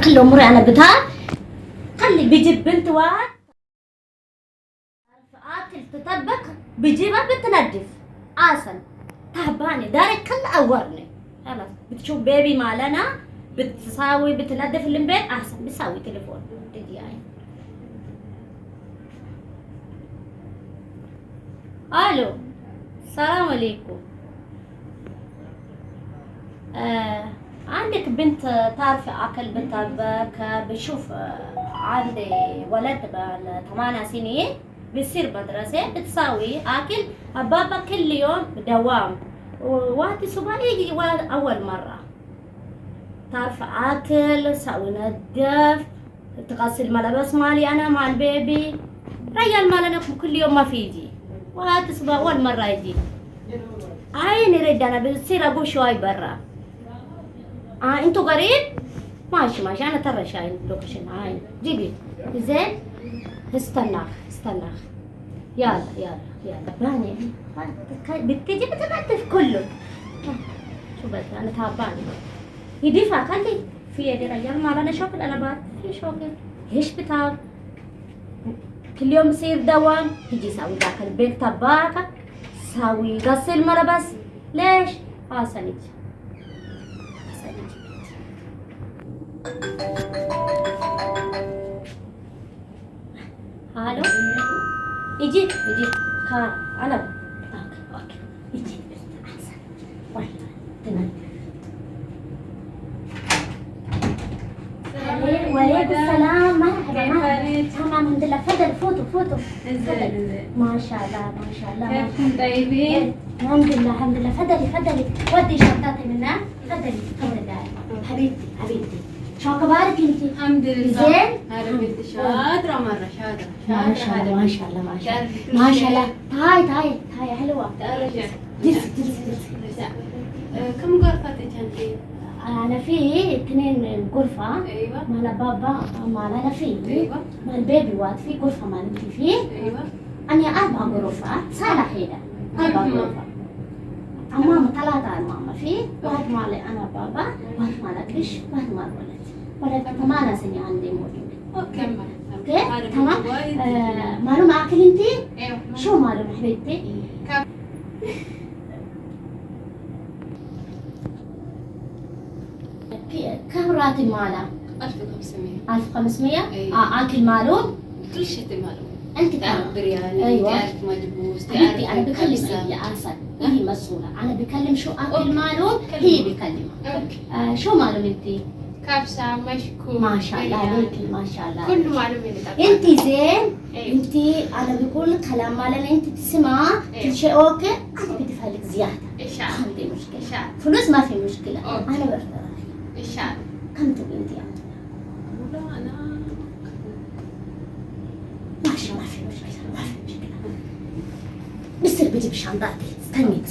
كله مري أنا بتاع خلي بيجيب بنت واحد آكل تطبق بيجيبها بتنظف عسل تعبانة دارك كل أورني خلاص بتشوف بيبي مالنا بتساوي بتنظف البيت أحسن بتساوي تليفون تجي هاي ألو السلام عليكم عندك بنت تعرفي أكل بتطبق بشوف عندي ولد ب8 سنين بيصير مدرسة بتساوي أكل بابا كل يوم بدوام وقت الصبح يجي ولد أول مرة تعرف أكل سوي نظف تغسل ملابس مالي أنا مع البيبي رجال مالنا كل يوم ما في يجي وقت الصبح أول مرة يجي عيني رد أنا بصير أقول شوي برا أنتو قريب ماشي أنا ترى شايل لوكيشن عين جيبي زين استناخ يلا باني بتجي بتنظف كله شو بس انا تعبانه يدفع خلي في يدي رجال ما لنا شغل انا بعرف في شغل ايش بتعب كل يوم يصير دوام يجي يسوي ذاك البيت طباخه يسوي غسل ملابس ليش حسنت الو يجي كار على اوكي يجي احسن تمام وعليكم السلام مرحبا تمام الحمد لله تفضل فوتوا ما شاء الله كيفكم طيبين الحمد لله تفضلي ودي شنطتي منها تفضلي حبيبتي شو اخبارك انت؟ الحمد لله زين؟ هذا بنت شاطرة مرة شاطرة ما شاء الله هاي حلوة جلسي كم غرفتك انت؟ أنا في 2 غرفة ايوه مال بابا مال أنا في ايوه مال بيبي واد في غرفة مال أنت فيه ايوه أنا 4 غرفات صالة حيلة 4 غرفة أمام 3 ماما في واحد مال أنا بابا واحد مال أكرش واحد مال ولد 8 سنين عندي موجود اوكي تمام معلومة أكل أنت؟ ايوه شو معلومة حبيبتي؟ كم راتب ماله؟ 1500 1500 أيوة. أكل معلوم؟ كل شيء معلوم أنت تعرف برياني أيوة. تعرف مدبوس حبيبتي تعرف أنا بكلم هي عسل هي مسؤولة أنا بكلم شو أكل معلوم هي بكلمها شو معلوم أنت؟ كبسة مشكو ما شاء الله عليكي ما شاء الله كل معلومة أنت زين أيوة. أنت أنا بقول كلام مالنا أنت تسمع أيوة. كل شيء أوكي أنا بدي فلك زيادة إن شاء الله عندي مشكلة إن شاء الله فلوس ما في مشكلة أوكي. أنا برضه إن شاء الله كم تبي أنت والله أنا ماشي ما في مشكلة بصير بجيب شنطتي استني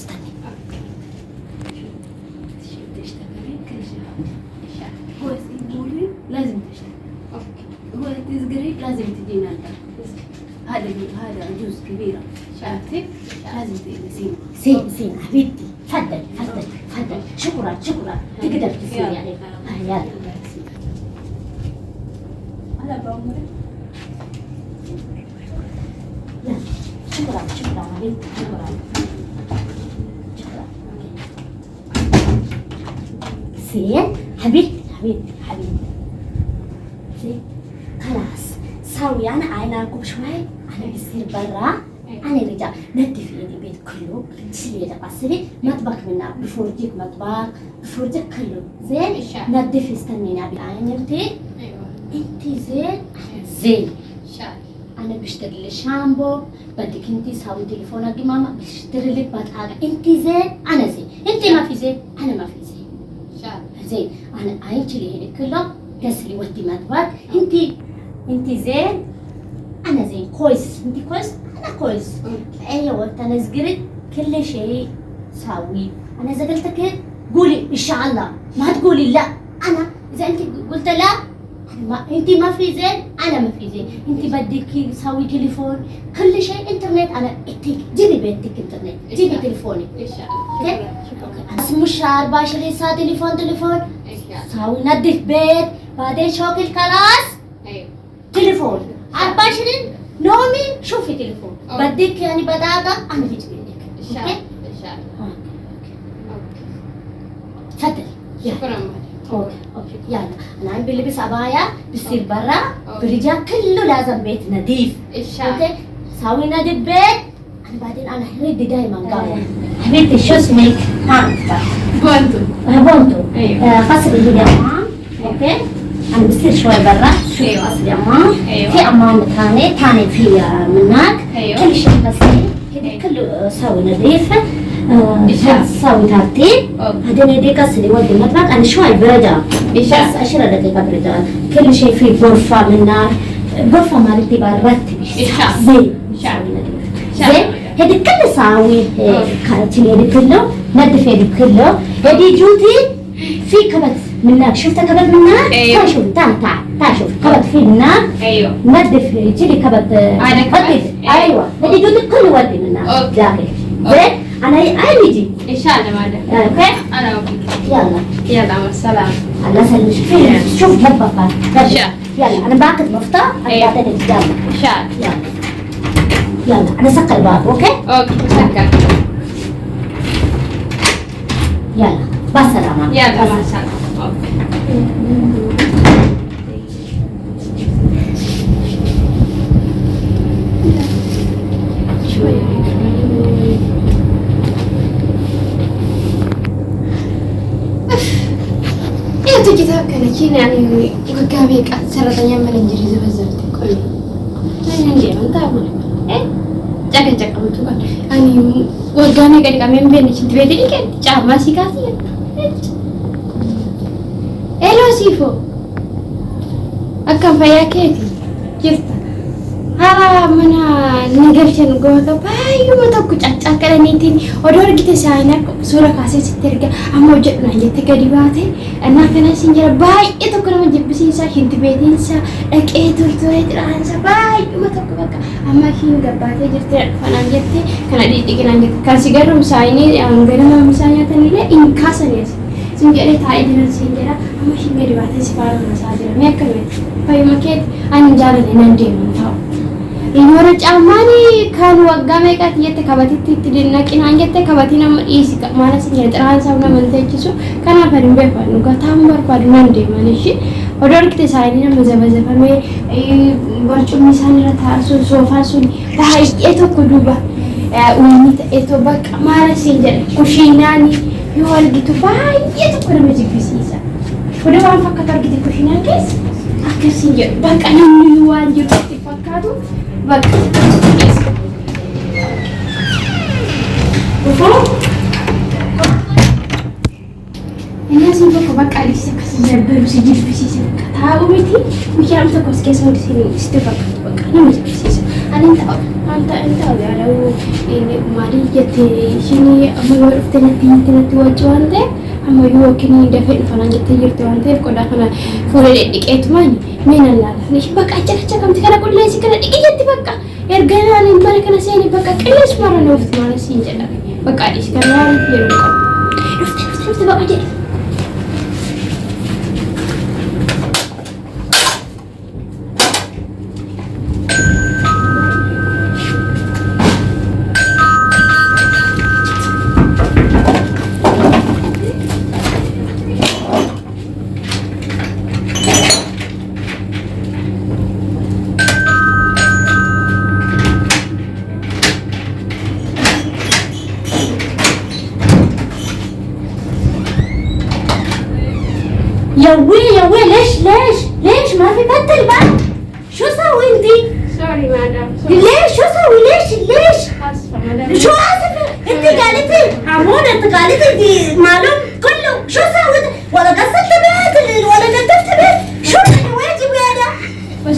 تشتغلين كل شهر إن شاء الله هو تقولي لازم تشتغلي أوكي هو تزقري لازم تجينا هذا عجوز كبيرة شافتي لازم تجلسين زين حبيبتي تفضل شكرا تقدر تصير يعني يلا هلا بعمرك شكرا حبيبتي شكرا زين حبيبتي زين خلاص ساوي انا عيناكم شوي انا بصير برا انا رجع ندفي لي البيت كله تشيلي غسلي مطبخ منا بفرجيك مطبخ بفرجيك كله زين ندفي استنيني ابي عينتي ايوه انت زين شاي انا بشتري لي شامبو بدك انت ساوي تليفونك ماما بشتري لك بطاقه انت زين انا زين انت ما في زين انا ما في زين شاي زين انا عايشلي هنا كله غسلي ودي مطبخ انت زين انا زين كويس انت كويس انا كويس ايوه تنزقري كل شيء ساوي انا اذا قلت لك قولي ان شاء الله ما تقولي لا انا اذا انت قلت لا انت ما في زين انا ما في زين انت بدك تسوي تليفون كل شيء انترنت انا جيبي بيتك انترنت جيبي تليفونك ان شاء الله اوكي انا مش 24 ساعه تليفون ساوي نظف بيت بعدين شوكي الخلاص ايوه تليفون 24 نومي شوفي تليفون بديك يعني بطاقة أنا بيجي لك ان شاء الله ان شاء الله تفضل شكرا ماما اوكي يلا انا عم بلبس عباية بصير برا برجع كله لازم بيت نظيف ان شاء الله اوكي ساوي نادي البيت انا بعدين انا حبيبتي دايما قاعدة حبيبتي شو اسمك؟ بونتو ايوه غسل ايدي امام اوكي انا بصير شوي برا شوي غسل امام في امام ثاني في منك كل شيء غسل كله سوي نظيف سوي ترتيب بعدين يديك غسلي ودي المطبخ انا شوي برجع بس 10 دقيقة برجع كل شيء في غرفة منك غرفة مالتي برتب زين زين هدي كله ساوي كانت هدي كله ندف هدي كله هدي جوتي في كبت منك شفت كبت منك تعال شوف تعال شوف كبت في منك ايوه ندف يجيلي كبت ايوه هدي جوتي كله ودي منك جاكي زين انا يجي ان شاء الله ماما اوكي انا اوكي يلا مع السلامه الله يسلمك شوف مطبخك يلا انا باكل مفتاح انا بعطيك يلا ان شاء الله يلا انا سكر الباب اوكي سكر يلا بسلامة يلا مع السلامه اوكي كتاب كان يعني وقامي كسرت أيام من الجري زبزت كله أنا عندي من تابون جاك متوقع يعني وقامي كان كمان بيني شنت بيدي كان جاب ما سيكاسي إلو سيفو أكم فيا كيتي جرت هذا منا نقلشن قوته بايو ما تبكي أكل نيتين ودور جت ساينك صورة كاسة ترجع أما وجدنا جت كديباتي أنا كنا سنجر باي itu kalau menjepit sa hindi bedin sa like tur ransa bay matok baka amma hinga bate jirte fanan jette kana didikinan jette kasigarum sa ini yang gana misalnya tanile in kasane singere thai dinan singera amma hinga dibate sikara masajira mekame bay maket anjara dinan dinan tau Inora camani kan wagame kat yete kabati tidinna kinan jette kabati nam isi mana singere ransa una mantechisu kana parimbe panu gatambar padunan de manishi odor kite saini na maza fame barcumi sanira tasu sofa sun bahai eto kuduba unita eto bak mara sinjere kushinani yol gitu bahai eto kudu majibisisa udah wan fakkatar gitu kushinan kes akhir sinjere bak anan yuwan jurti fakkatu bak Ini semua kebakar di sini kasih baru sejak bisnis tahu mesti mikir apa kau sekian di sini setiap bakar ini mesti bisnis anda tahu ya lalu ini mari jadi sini amal tina tujuan deh amal juga kini dapat falan jadi tujuan deh kau dah kena follow dik itu mana lah nih bakar acak kamu sekarang kau lihat sekarang dik jadi bakar ergana nih balik kena sini bakar kelas mana nuft mana sih jadi bakar di sekarang dia nuft bakar jadi يا ليش ما في بطل بقى شو سوي انتي سوري مدام ليش شو سوي ليش اسفه مدام شو اسفه انت قالتي عمود انت قالتي انتي معلوم كله شو سويت ولا غسلت بيت ولا نظفت بيت شو واجب هذا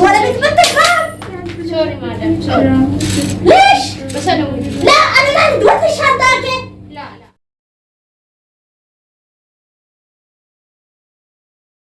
ولا بتبطل بقى سوري مدام سوري ليش